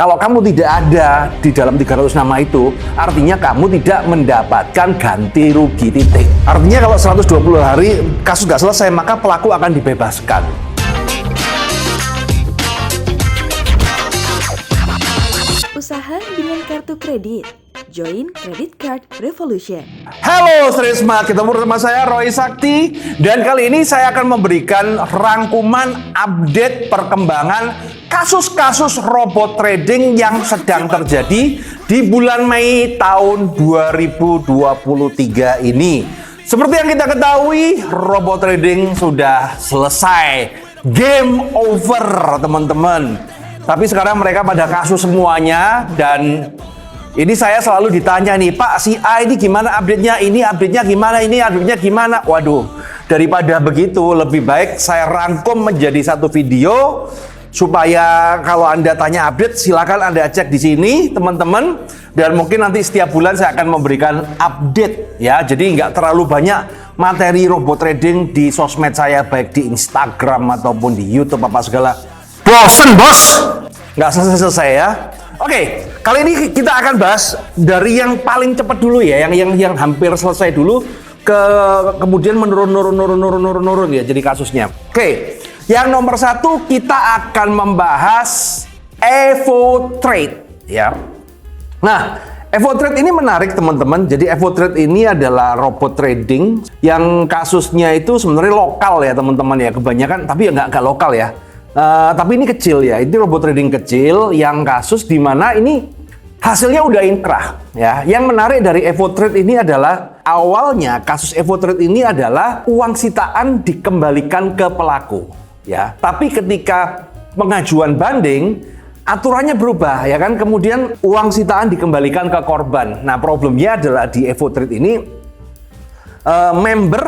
Kalau kamu tidak ada di dalam 300 nama itu, artinya kamu tidak mendapatkan ganti rugi titik. Artinya kalau 120 hari kasus nggak selesai, maka pelaku akan dibebaskan. Usaha dengan kartu kredit. Join Credit Card Revolution. Halo Srisma, ketemu bersama saya Roy Sakti. Dan kali ini saya akan memberikan rangkuman update perkembangan kasus-kasus robot trading yang sedang terjadi di bulan Mei tahun 2023 ini. Seperti yang kita ketahui, robot trading sudah selesai. Game over, teman-teman. Tapi sekarang mereka pada kasus semuanya, dan ini saya selalu ditanya nih, Pak, si A ini gimana update-nya, ini update-nya gimana, ini update-nya gimana. Waduh, daripada begitu lebih baik saya rangkum menjadi satu video supaya kalau Anda tanya update silakan Anda cek di sini, teman-teman. Dan mungkin nanti setiap bulan saya akan memberikan update ya. Jadi nggak terlalu banyak materi robot trading di sosmed saya, baik di Instagram ataupun di YouTube apa segala. Bosen bos, nggak selesai-selesai ya. Oke, kali ini kita akan bahas dari yang paling cepat dulu ya, yang hampir selesai dulu, kemudian menurun ya jadi kasusnya. Oke, yang nomor 1 kita akan membahas Evo Trade ya. Nah, Evo Trade ini menarik teman-teman. Jadi Evo Trade ini adalah robot trading yang kasusnya itu sebenarnya lokal ya teman-teman ya, kebanyakan, tapi ya nggak lokal ya. Tapi ini kecil ya, ini robot trading kecil yang kasus di mana ini hasilnya udah inkrah ya. Yang menarik dari Evo Trade ini adalah awalnya kasus Evo Trade ini adalah uang sitaan dikembalikan ke pelaku ya. Tapi ketika pengajuan banding aturannya berubah ya kan, kemudian uang sitaan dikembalikan ke korban. Nah, problemnya adalah di Evo Trade ini member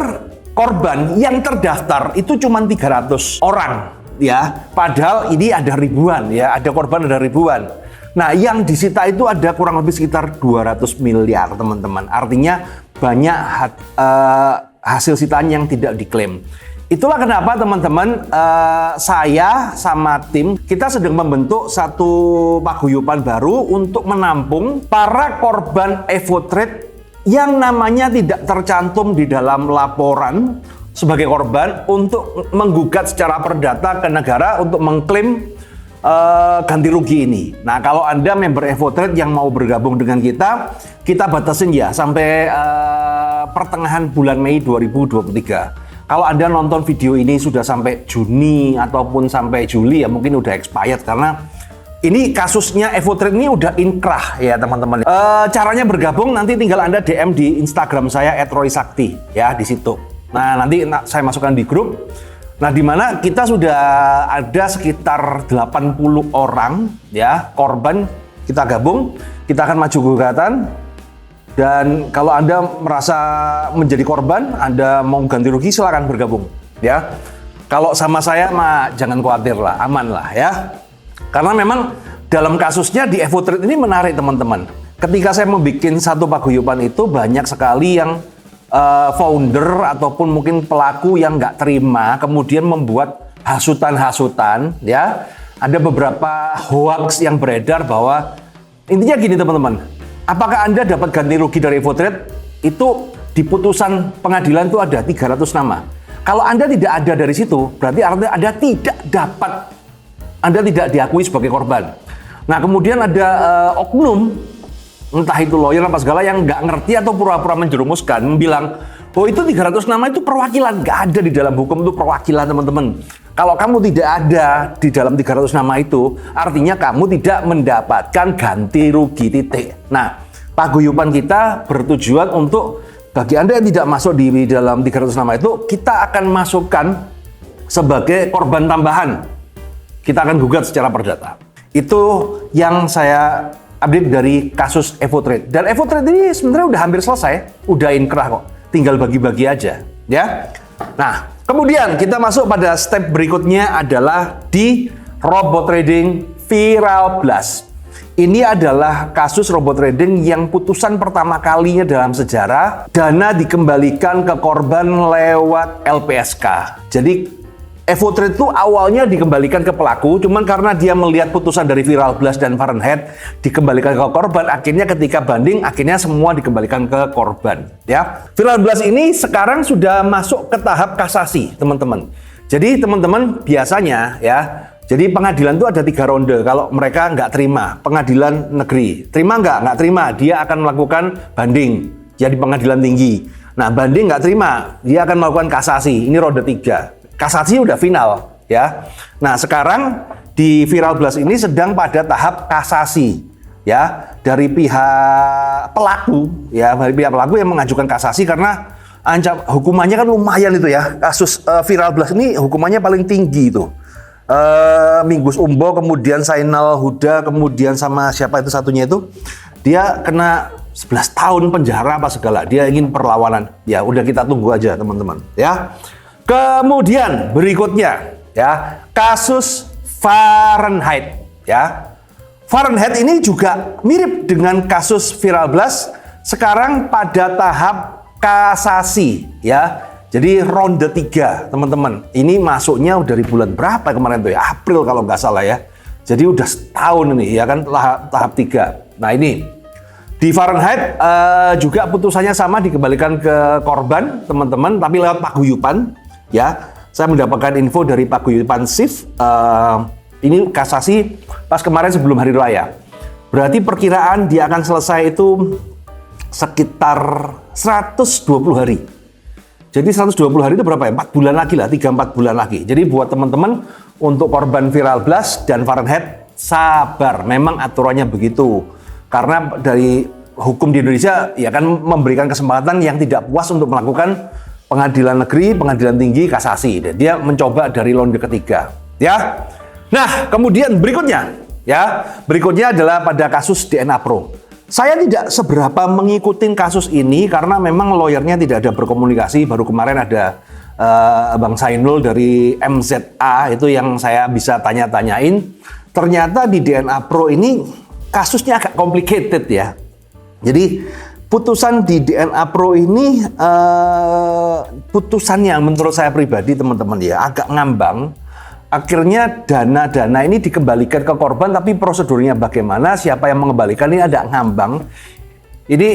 korban yang terdaftar itu cuma 300 orang. Ya, padahal ini ada ribuan ya, ada korban ada ribuan. Nah, yang disita itu ada kurang lebih sekitar 200 miliar teman-teman. Artinya banyak hasil sitaan yang tidak diklaim. Itulah kenapa teman-teman saya sama tim kita sedang membentuk satu paguyuban baru untuk menampung para korban Evo Trade yang namanya tidak tercantum di dalam laporan sebagai korban, untuk menggugat secara perdata ke negara untuk mengklaim ganti rugi ini. Nah, kalau Anda member Evo Trade yang mau bergabung dengan kita batasin ya sampai pertengahan bulan Mei 2023. Kalau Anda nonton video ini sudah sampai Juni ataupun sampai Juli ya mungkin udah expired, karena ini kasusnya Evo Trade ini udah inkrah ya teman-teman. Caranya bergabung nanti tinggal Anda DM di Instagram saya @roysakti ya, di situ. Nah, nanti saya masukkan di grup. Nah, di mana kita sudah ada sekitar 80 orang ya korban, kita gabung, kita akan maju gugatan. Dan kalau Anda merasa menjadi korban, Anda mau ganti rugi, silakan bergabung ya. Kalau sama saya mah jangan khawatir lah, aman lah ya. Karena memang dalam kasusnya di Evo Trade ini menarik teman-teman. Ketika saya membuat satu paguyuban itu banyak sekali yang founder ataupun mungkin pelaku yang nggak terima, kemudian membuat hasutan-hasutan ya. Ada beberapa hoax yang beredar bahwa intinya gini teman-teman, apakah Anda dapat ganti rugi dari Evo Trade? Itu di putusan pengadilan itu ada 300 nama. Kalau Anda tidak ada dari situ, berarti artinya Anda tidak dapat, Anda tidak diakui sebagai korban. Nah, kemudian ada oknum, entah itu lawyer apa segala, yang nggak ngerti atau pura-pura menjerumuskan, bilang, oh itu 300 nama itu perwakilan. Nggak ada di dalam hukum itu perwakilan teman-teman. Kalau kamu tidak ada di dalam 300 nama itu, artinya kamu tidak mendapatkan ganti rugi titik. Nah, paguyuban kita bertujuan untuk bagi Anda yang tidak masuk di dalam 300 nama itu, kita akan masukkan sebagai korban tambahan. Kita akan gugat secara perdata. Itu yang saya update dari kasus Evo Trade. Dan Evo Trade ini sebenarnya udah hampir selesai, udah inkrah kok, tinggal bagi-bagi aja ya. Nah, kemudian kita masuk pada step berikutnya adalah di robot trading Viral Blast. Ini adalah kasus robot trading yang putusan pertama kalinya dalam sejarah dana dikembalikan ke korban lewat LPSK. Jadi Evo Trade itu awalnya dikembalikan ke pelaku, cuman karena dia melihat putusan dari Viral Blast dan Fahrenheit dikembalikan ke korban, akhirnya ketika banding, akhirnya semua dikembalikan ke korban. Ya, Viral Blast ini sekarang sudah masuk ke tahap kasasi, teman-teman. Jadi teman-teman biasanya ya, jadi pengadilan itu ada 3 ronde. Kalau mereka nggak terima, pengadilan negeri, terima nggak terima, dia akan melakukan banding, jadi pengadilan tinggi. Nah, banding nggak terima, dia akan melakukan kasasi. Ini ronde 3. Kasasi udah final ya. Nah, sekarang di Viral Blast ini sedang pada tahap kasasi ya, dari pihak pelaku ya, dari pihak pelaku yang mengajukan kasasi karena hukumannya kan lumayan itu ya. Kasus Viral Blast ini hukumannya paling tinggi itu. Minggus Umbo, kemudian Zainal Huda, kemudian sama siapa itu satunya itu, dia kena 11 tahun penjara apa segala. Dia ingin perlawanan. Ya udah, kita tunggu aja teman-teman ya. Kemudian berikutnya ya, kasus Fahrenheit ya. Fahrenheit ini juga mirip dengan kasus Viral Blast, sekarang pada tahap kasasi ya. Jadi ronde 3 teman-teman. Ini masuknya udah dari bulan berapa kemarin tuh ya? April kalau nggak salah ya. Jadi udah setahun ini ya kan, tahap 3. Nah, ini di Fahrenheit juga putusannya sama, dikembalikan ke korban teman-teman, tapi lewat paguyuban. Ya, saya mendapatkan info dari paguyuban SIF. Ini kasasi pas kemarin sebelum hari raya. Berarti perkiraan dia akan selesai itu sekitar 120 hari. Jadi 120 hari itu berapa ya? 4 bulan lagi lah, 3-4 bulan lagi. Jadi buat teman-teman untuk korban Viral Blast dan Fahrenheit, sabar. Memang aturannya begitu. Karena dari hukum di Indonesia ya kan memberikan kesempatan yang tidak puas untuk melakukan pengadilan negeri, pengadilan tinggi, kasasi. Dia mencoba dari ronde ketiga, ya. Nah, kemudian berikutnya adalah pada kasus DNA Pro. Saya tidak seberapa mengikuti kasus ini karena memang lawyernya tidak ada berkomunikasi. Baru kemarin ada Bang Zainul dari MZA itu yang saya bisa tanya-tanyain. Ternyata di DNA Pro ini kasusnya agak complicated ya. Jadi putusan di DNA Pro ini putusan yang menurut saya pribadi teman-teman ya agak ngambang. Akhirnya dana-dana ini dikembalikan ke korban, tapi prosedurnya bagaimana, siapa yang mengembalikan ini ada ngambang. Ini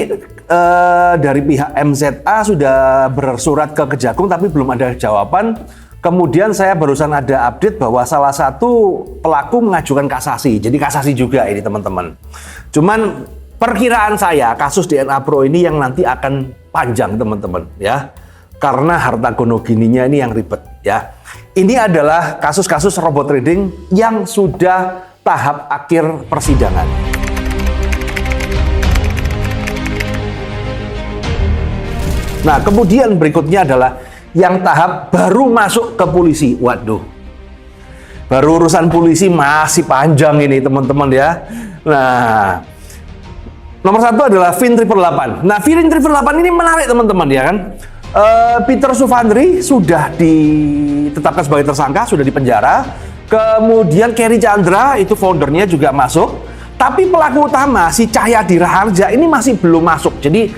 dari pihak MZA sudah bersurat ke Kejagung tapi belum ada jawaban. Kemudian saya barusan ada update bahwa salah satu pelaku mengajukan kasasi. Jadi kasasi juga ini teman-teman. Cuman perkiraan saya kasus DNA Pro ini yang nanti akan panjang teman-teman ya. Karena harta gono gininya ini yang ribet ya. Ini adalah kasus-kasus robot trading yang sudah tahap akhir persidangan. Nah, kemudian berikutnya adalah yang tahap baru masuk ke polisi. Waduh, baru urusan polisi masih panjang ini teman-teman ya. Nah, nomor 1 adalah Vin 888. Nah, Vin 888 ini menarik teman-teman ya kan. Peter Sufandri sudah ditetapkan sebagai tersangka, sudah dipenjara. Kemudian Kerry Chandra itu foundernya juga masuk. Tapi pelaku utama si Cahyadi Raharja ini masih belum masuk. Jadi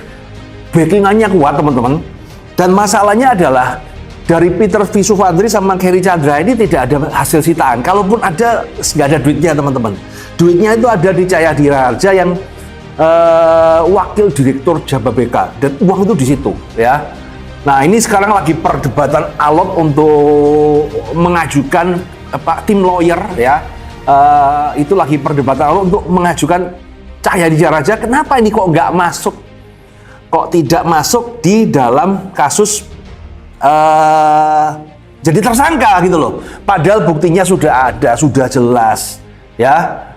backingannya kuat teman-teman. Dan masalahnya adalah dari Peter V. Sufandri sama Kerry Chandra ini tidak ada hasil sitaan. Kalaupun ada, nggak ada duitnya teman-teman. Duitnya itu ada di Cahyadi Raharja yang wakil direktur Jababeka, dan uang itu di situ ya. Nah, ini sekarang lagi perdebatan alot untuk mengajukan tim lawyer ya. Itu lagi perdebatan alot untuk mengajukan Cahyadi Raharja. Kenapa ini kok nggak masuk? Kok tidak masuk di dalam kasus jadi tersangka gitu loh. Padahal buktinya sudah ada, sudah jelas ya.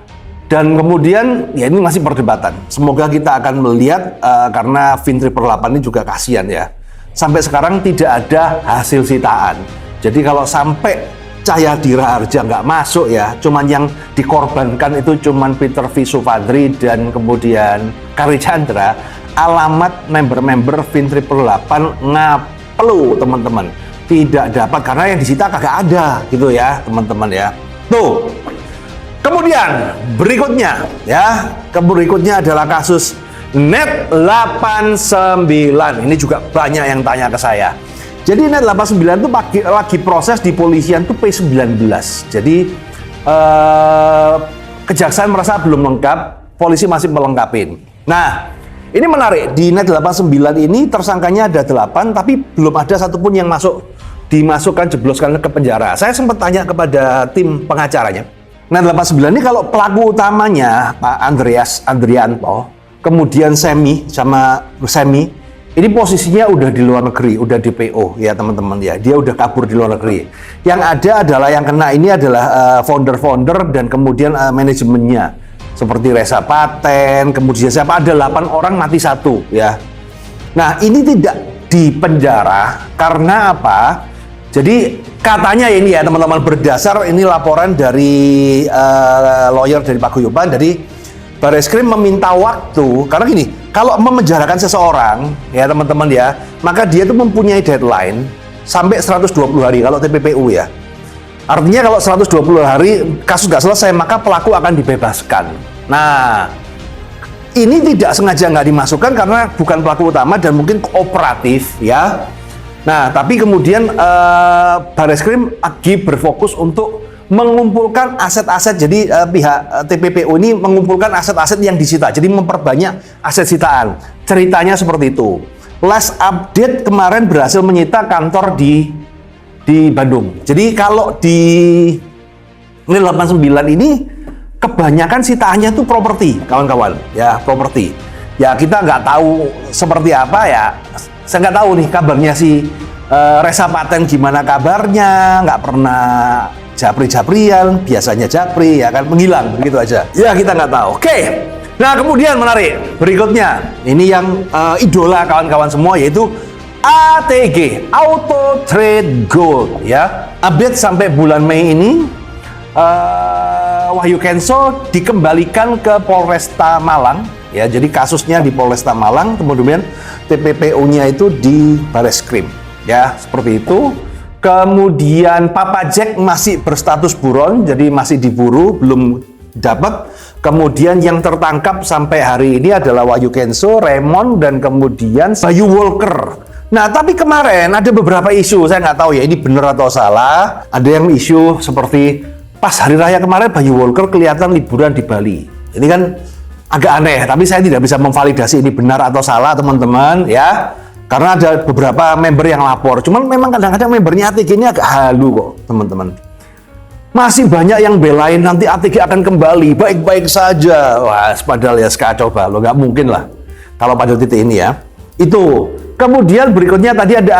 Dan kemudian ya ini masih perdebatan. Semoga kita akan melihat karena Vin 888 ini juga kasihan ya. Sampai sekarang tidak ada hasil sitaan. Jadi kalau sampai Cahyadi Raharja nggak masuk ya, cuman yang dikorbankan itu cuman Peter V. Sufandri dan kemudian Kerry Chandra, alamat member-member Vin 888 ngapelu teman-teman. Tidak dapat karena yang disita kagak ada gitu ya teman-teman ya. Tuh. Kemudian berikutnya adalah kasus Net 89. Ini juga banyak yang tanya ke saya. Jadi Net 89 itu lagi proses di polisian tuh P19. Jadi kejaksaan merasa belum lengkap, polisi masih melengkapin. Nah, ini menarik, di Net 89 ini tersangkanya ada 8, tapi belum ada satupun yang dimasukkan jebloskan ke penjara. Saya sempat tanya kepada tim pengacaranya. Net 89 ini kalau pelaku utamanya Pak Andrianto, kemudian Semi, ini posisinya udah di luar negeri, udah DPO ya teman-teman ya. Dia udah kabur di luar negeri. Yang ada adalah yang kena ini adalah founder-founder dan kemudian manajemennya. Seperti Reza Paten, kemudian siapa, ada 8 orang mati 1 ya. Nah, ini tidak dipenjara karena apa? Jadi katanya ini ya teman-teman, berdasar ini laporan dari lawyer dari Paguyuban, dari Bareskrim meminta waktu, karena gini, kalau memenjarakan seseorang ya teman-teman ya, maka dia itu mempunyai deadline sampai 120 hari kalau TPPU ya. Artinya kalau 120 hari kasus nggak selesai, maka pelaku akan dibebaskan. Nah, ini tidak sengaja nggak dimasukkan karena bukan pelaku utama dan mungkin kooperatif ya. Nah, tapi kemudian Bareskrim lagi berfokus untuk mengumpulkan aset-aset. Jadi pihak TPPU ini mengumpulkan aset-aset yang disita. Jadi memperbanyak aset sitaan. Ceritanya seperti itu. Last update kemarin berhasil menyita kantor di Bandung. Jadi kalau di 89 ini kebanyakan sitaannya itu properti, kawan-kawan. Ya, properti. Ya, kita nggak tahu seperti apa ya. Saya nggak tahu nih kabarnya si Reza Paten gimana kabarnya, nggak pernah japri-japrian, biasanya japri ya kan, menghilang begitu aja. Ya kita nggak tahu. Oke. Nah kemudian menarik berikutnya, ini yang idola kawan-kawan semua, yaitu ATG, Auto Trade Gold ya. Update sampai bulan Mei ini, Wahyu Kenso dikembalikan ke Polresta Malang ya. Jadi kasusnya di Polresta Malang, kemudian TPPU-nya itu di Bareskrim ya, seperti itu. Kemudian Papa Jack masih berstatus buron, jadi masih diburu, belum dapat. Kemudian yang tertangkap sampai hari ini adalah Wahyu Kenso, Raymond, dan kemudian Bayu Walker. Nah, tapi kemarin ada beberapa isu, saya nggak tahu ya ini benar atau salah. Ada yang isu seperti pas hari raya kemarin Bayu Walker kelihatan liburan di Bali. Ini kan agak aneh, tapi saya tidak bisa memvalidasi ini benar atau salah teman-teman ya. Karena ada beberapa member yang lapor. Cuman memang kadang-kadang membernya ATG ini agak halu kok, teman-teman. Masih banyak yang belain nanti ATG akan kembali, baik-baik saja. Wah, padahal ya sekacau balau, nggak mungkin lah. Kalau pada titik ini ya. Itu. Kemudian berikutnya tadi ada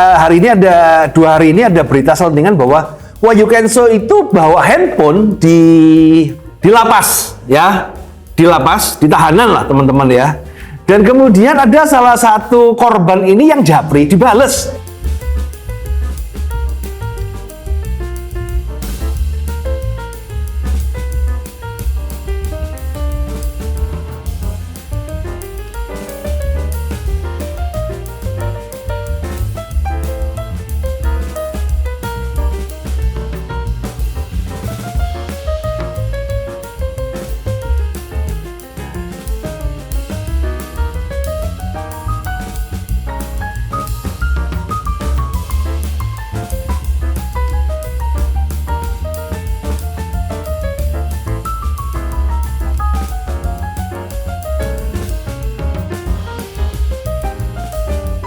2 hari ini ada berita selentingan bahwa Wahyu Kenso itu bawa handphone di lapas ya. Di lapas, di tahanan lah teman-teman ya. Dan kemudian ada salah satu korban ini yang japri dibales.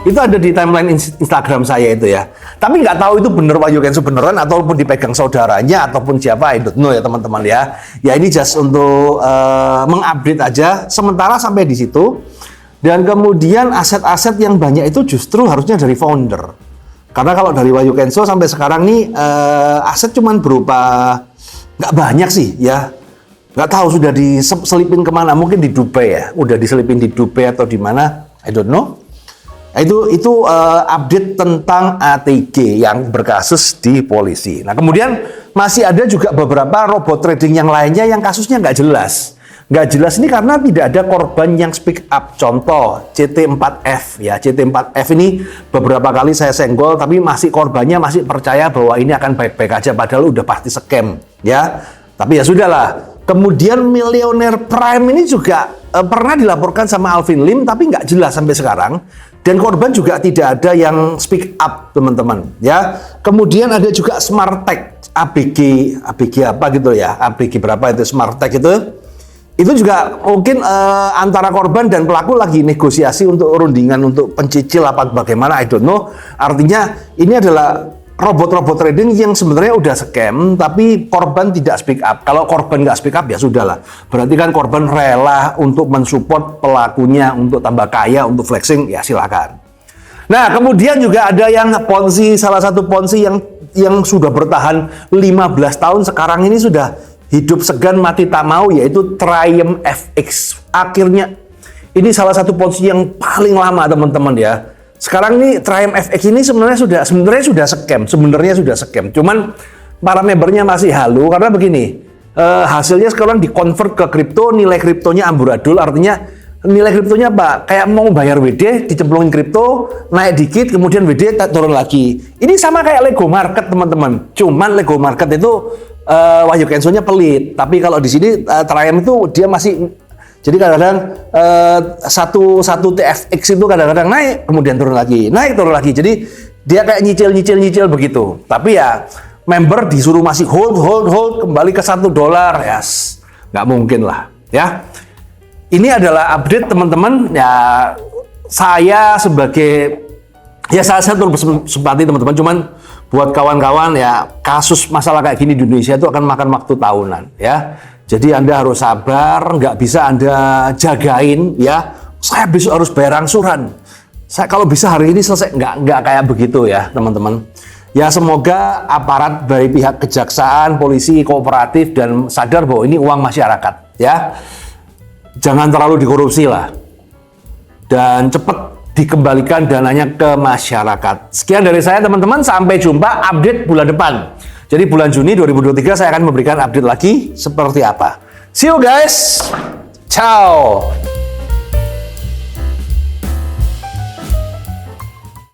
Itu ada di timeline Instagram saya itu ya. Tapi nggak tahu itu bener Wahyu Kenso beneran ataupun dipegang saudaranya ataupun siapa, I don't know ya teman-teman ya. Ya ini just untuk mengupdate aja sementara sampai di situ. Dan kemudian aset-aset yang banyak itu justru harusnya dari founder. Karena kalau dari Wahyu Kenso sampai sekarang nih aset cuman berupa nggak banyak sih ya. Nggak tahu sudah diselipin kemana, mungkin di Dubai ya. Udah diselipin di Dubai atau di mana, I don't know. Itu update tentang ATG yang berkasus di polisi. Nah kemudian masih ada juga beberapa robot trading yang lainnya yang kasusnya nggak jelas. Nggak jelas ini karena tidak ada korban yang speak up. Contoh CT4F ya, CT4F ini beberapa kali saya senggol, tapi korbannya masih percaya bahwa ini akan baik-baik aja, padahal udah pasti scam ya. Tapi ya sudahlah, Kemudian milioner prime ini juga pernah dilaporkan sama Alvin Lim, tapi nggak jelas sampai sekarang. Dan korban juga tidak ada yang speak up, teman-teman. Ya. Kemudian ada juga Smartech, ABG apa gitu ya, ABG berapa itu Smartech itu juga mungkin antara korban dan pelaku lagi negosiasi untuk rundingan untuk pencicil apa bagaimana, I don't know. Artinya ini adalah robot-robot trading yang sebenarnya udah scam, tapi korban tidak speak up. Kalau korban nggak speak up ya sudahlah. Berarti kan korban rela untuk mensupport pelakunya untuk tambah kaya, untuk flexing, ya silakan. Nah, kemudian juga ada yang Ponzi, salah satu Ponzi yang sudah bertahan 15 tahun sekarang ini sudah hidup segan mati tak mau, yaitu Triumph FX. Akhirnya ini salah satu Ponzi yang paling lama, teman-teman ya. Sekarang ini Triumph FX ini sebenarnya sudah scam. Cuman para membernya masih halu karena begini, hasilnya sekarang dikonvert ke kripto, nilai kriptonya amburadul, artinya nilai kriptonya apa? Kayak mau bayar WD, dicemplungin kripto, naik dikit, kemudian WD turun lagi. Ini sama kayak Lego Market, teman-teman. Cuman Lego Market itu Wahyu Kenso-nya pelit, tapi kalau di sini Triumph itu dia masih. Jadi kadang-kadang satu TFX itu kadang-kadang naik, kemudian turun lagi, naik turun lagi. Jadi dia kayak nyicil begitu. Tapi ya member disuruh masih hold kembali ke $1, yes, nggak mungkin lah, ya. Ini adalah update, teman-teman. Ya saya sebagai saya turut bersimpati, teman-teman. Cuman buat kawan-kawan ya, kasus masalah kayak gini di Indonesia itu akan makan waktu tahunan, ya. Jadi Anda harus sabar, nggak bisa Anda jagain ya. Saya besok harus bayar angsuran. Saya kalau bisa hari ini selesai, nggak kayak begitu ya, teman-teman. Ya semoga aparat dari pihak kejaksaan, polisi, kooperatif dan sadar bahwa ini uang masyarakat ya. Jangan terlalu dikorupsi lah. Dan cepat dikembalikan dananya ke masyarakat. Sekian dari saya, teman-teman. Sampai jumpa update bulan depan. Jadi bulan Juni 2023 saya akan memberikan update lagi seperti apa. See you guys. Ciao.